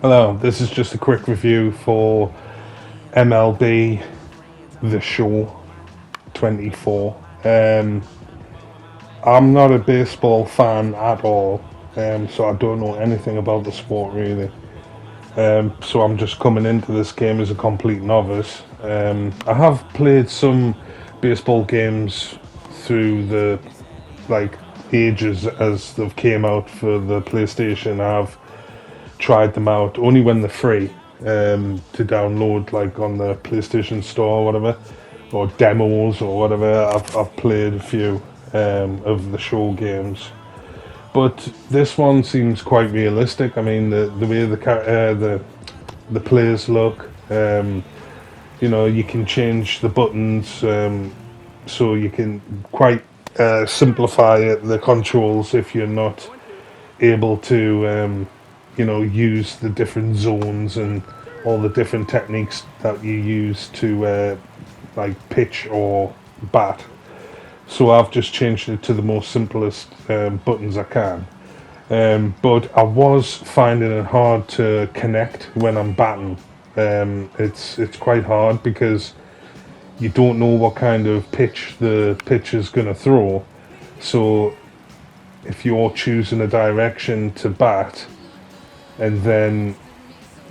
Hello, this is just a quick review for MLB The Show 24. I'm not a baseball fan at all, so I don't know anything about the sport really. So I'm just coming into this game as a complete novice. I have played some baseball games through the like ages as they've came out for the PlayStation. I've tried them out only when they're free to download, like on the PlayStation Store or whatever, or demos or whatever. I've played a few of the show games, but this one seems quite realistic. I mean, the way the players look. You can change the buttons, so you can quite simplify the controls if you're not able to use the different zones and all the different techniques that you use to like pitch or bat. So I've just changed it to the most simplest buttons I can. But I was finding it hard to connect when I'm batting. It's quite hard because you don't know what kind of pitch the pitcher's going to throw. So if you're choosing a direction to bat, and then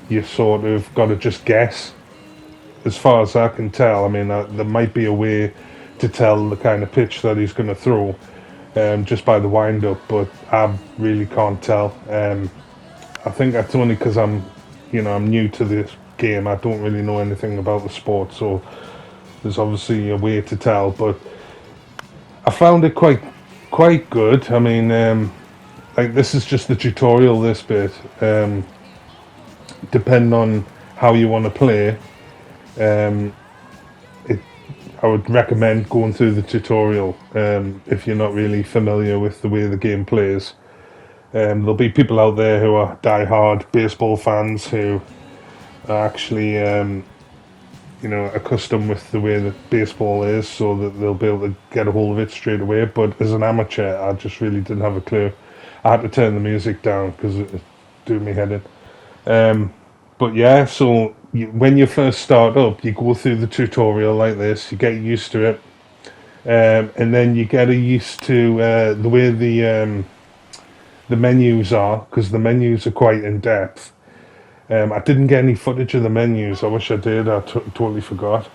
you sort of got to just guess. As far as I can tell, I mean, there might be a way to tell the kind of pitch that he's going to throw just by the wind up, but I really can't tell. I think that's only because I'm new to this game. I don't really know anything about the sport, so there's obviously a way to tell. But I found it quite good. I mean, like this is just the tutorial. This bit, depending on how you want to play, um, it, I would recommend going through the tutorial if you're not really familiar with the way the game plays. There'll be people out there who are die-hard baseball fans who are actually, accustomed with the way that baseball is, so that they'll be able to get a hold of it straight away. But as an amateur, I just really didn't have a clue. I had to turn the music down because it do me head in. But yeah, so when you first start up, you go through the tutorial like this, you get used to it, and then you get used to the way the menus are, because the menus are quite in depth. I didn't get any footage of the menus. I wish I did. I totally forgot.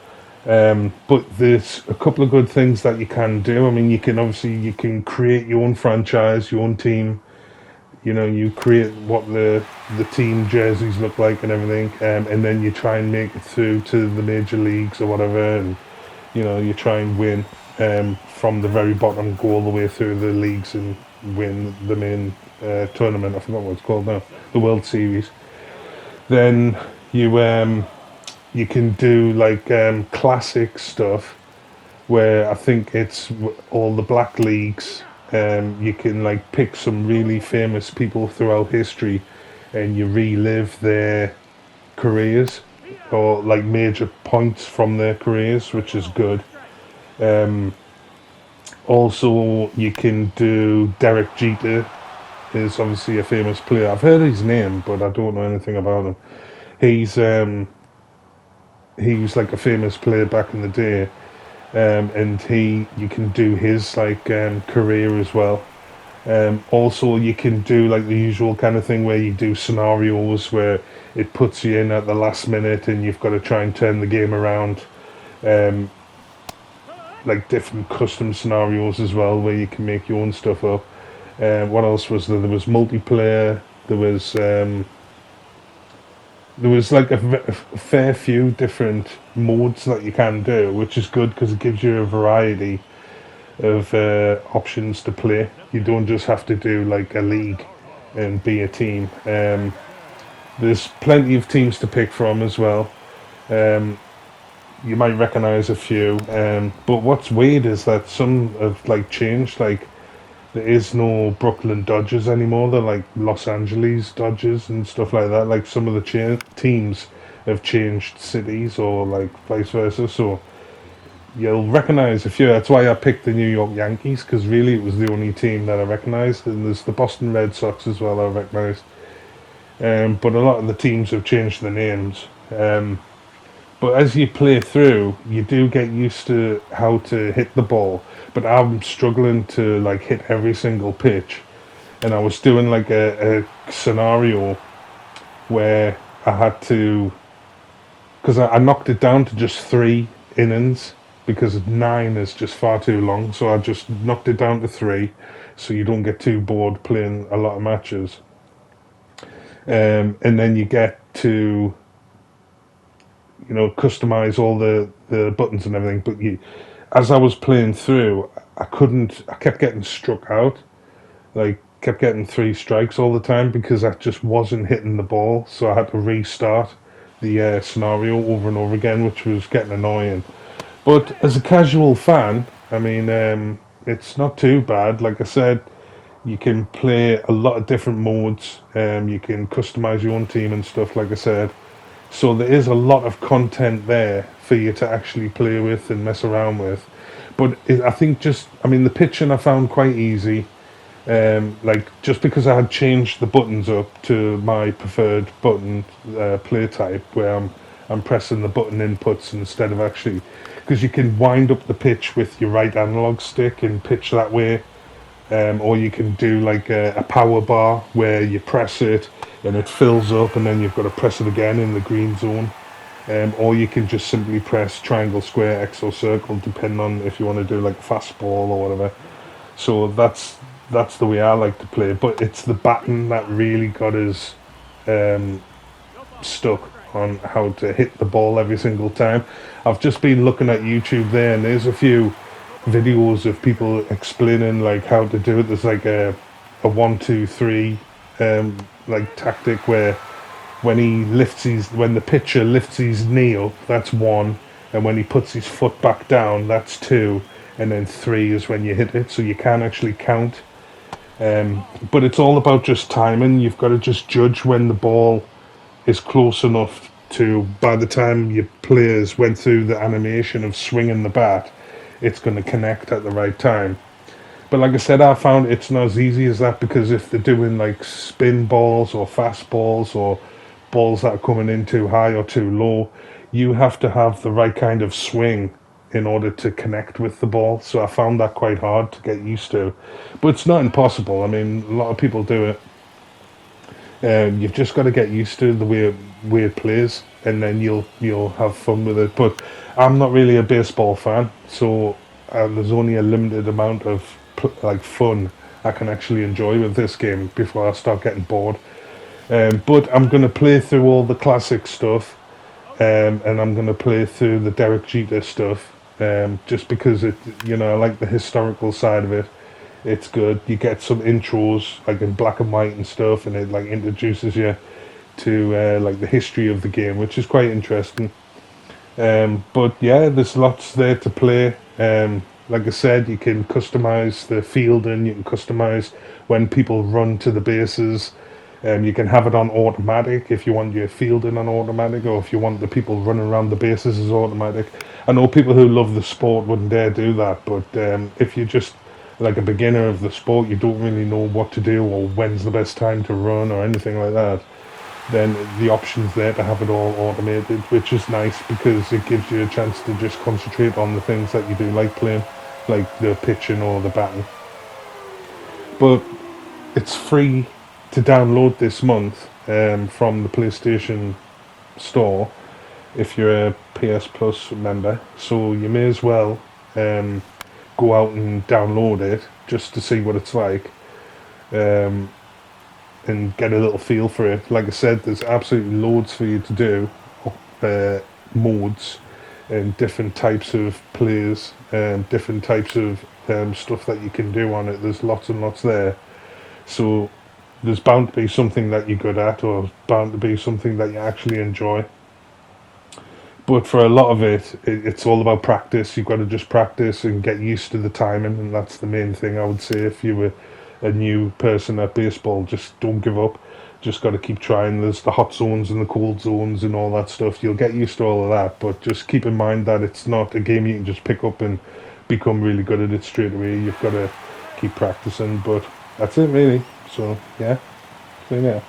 But there's a couple of good things that you can do. I mean, you can create your own franchise, your own team. You create what the team jerseys look like and everything, and then you try and make it through to the major leagues or whatever, and you try and win from the very bottom, go all the way through the leagues and win the main tournament. I forgot what it's called now, the World Series. Then you can do like classic stuff where I think it's all the black leagues. You can like pick some really famous people throughout history, and you relive their careers or like major points from their careers, which is good. Um, Also, you can do Derek Jeter. Is obviously a famous player. I've heard his name, but I don't know anything about him. He's he was like a famous player back in the day, and you can do his like career as well. Also, you can do like the usual kind of thing where you do scenarios where it puts you in at the last minute and you've got to try and turn the game around. Um, like different custom scenarios as well where you can make your own stuff up. What else was there? There was multiplayer. There was like a fair few different modes that you can do, which is good because it gives you a variety of options to play. You don't just have to do like a league and be a team. There's plenty of teams to pick from as well. Um, you might recognize a few, but what's weird is that some have like changed. Like there is no Brooklyn Dodgers anymore. They're like Los Angeles Dodgers and stuff like that. Like some of the teams have changed cities or like vice versa. So you'll recognize a few. That's why I picked the New York Yankees, because really it was the only team that I recognized. And there's the Boston Red Sox as well I recognized. but a lot of the teams have changed the names. But as you play through, you do get used to how to hit the ball. But I'm struggling to like hit every single pitch, and I was doing like a scenario where I had to, because I knocked it down to just 3 innings because 9 is just far too long. So I just knocked it down to 3, so you don't get too bored playing a lot of matches. And then you get to customize all the buttons and everything. But as I was playing through, I kept getting struck out, like kept getting 3 strikes all the time because I just wasn't hitting the ball. So I had to restart the scenario over and over again, which was getting annoying. But as a casual fan, I mean, it's not too bad. Like I said, you can play a lot of different modes. You can customize your own team and stuff, like I said. So there is a lot of content there for you to actually play with and mess around with. But I think I mean, the pitching I found quite easy. Like just because I had changed the buttons up to my preferred button play type, where I'm pressing the button inputs instead of actually, because you can wind up the pitch with your right analog stick and pitch that way, or you can do like a power bar where you press it and it fills up, and then you've got to press it again in the green zone. Or you can just simply press triangle, square, X, or circle, depending on if you want to do like fastball or whatever. So that's the way I like to play. But it's the baton that really got us um, stuck on how to hit the ball every single time. I've just been looking at YouTube there, and there's a few videos of people explaining like how to do it. There's like a 1, 2, 3 like tactic where when the pitcher lifts his knee up, that's 1, and when he puts his foot back down, that's 2, and then 3 is when you hit it. So you can actually count. But it's all about just timing. You've got to just judge when the ball is close enough to, by the time your players went through the animation of swinging the bat, it's going to connect at the right time. But like I said, I found it's not as easy as that, because if they're doing like spin balls or fast balls or balls that are coming in too high or too low, you have to have the right kind of swing in order to connect with the ball. So I found that quite hard to get used to. But it's not impossible. I mean, a lot of people do it. You've just got to get used to the way it plays, and then you'll have fun with it. But I'm not really a baseball fan, so there's only a limited amount of like fun I can actually enjoy with this game before I start getting bored. But I'm gonna play through all the classic stuff, and I'm gonna play through the Derek Jeter stuff, just because I like the historical side of it. It's good. You get some intros like in black and white and stuff, and it like introduces you to like the history of the game, which is quite interesting. But yeah, there's lots there to play. Like I said, you can customize the fielding. You can customize when people run to the bases. You can have it on automatic if you want your fielding on automatic, or if you want the people running around the bases as automatic. I know people who love the sport wouldn't dare do that, but if you're just like a beginner of the sport, you don't really know what to do or when's the best time to run or anything like that, then the option's there to have it all automated, which is nice because it gives you a chance to just concentrate on the things that you do like playing, like the pitching or the batting. But it's free to download this month from the PlayStation Store if you're a PS Plus member, so you may as well go out and download it just to see what it's like. Um, and get a little feel for it. Like I said, there's absolutely loads for you to do, uh, modes and different types of plays and different types of stuff that you can do on it. There's lots and lots there. So there's bound to be something that you're good at, or bound to be something that you actually enjoy. But for a lot of it's all about practice. You've got to just practice and get used to the timing, and that's the main thing I would say. If you were a new person at baseball, just don't give up. Just got to keep trying. There's the hot zones and the cold zones and all that stuff. You'll get used to all of that, but just keep in mind that it's not a game you can just pick up and become really good at it straight away. You've got to keep practicing. But that's it, really. So yeah, so yeah.